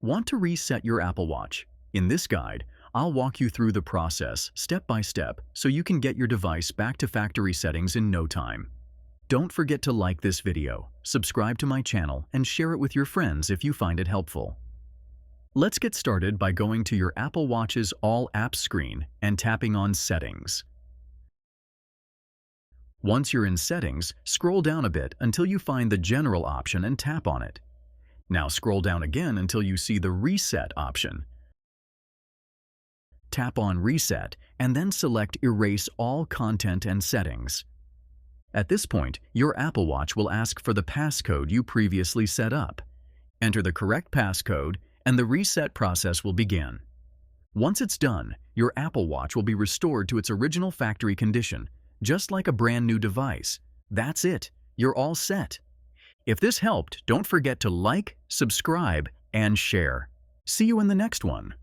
Want to reset your Apple Watch? In this guide, I'll walk you through the process step by step so you can get your device back to factory settings in no time. Don't forget to like this video, subscribe to my channel, and share it with your friends if you find it helpful. Let's get started by going to your Apple Watch's All Apps screen and tapping on Settings. Once you're in Settings, scroll down a bit until you find the General option and tap on it. Now scroll down again until you see the Reset option. Tap on Reset and then select Erase all content and settings. At this point, your Apple Watch will ask for the passcode you previously set up. Enter the correct passcode and the reset process will begin. Once it's done, your Apple Watch will be restored to its original factory condition, just like a brand new device. That's it. You're all set. If this helped, don't forget to like, subscribe, and share. See you in the next one.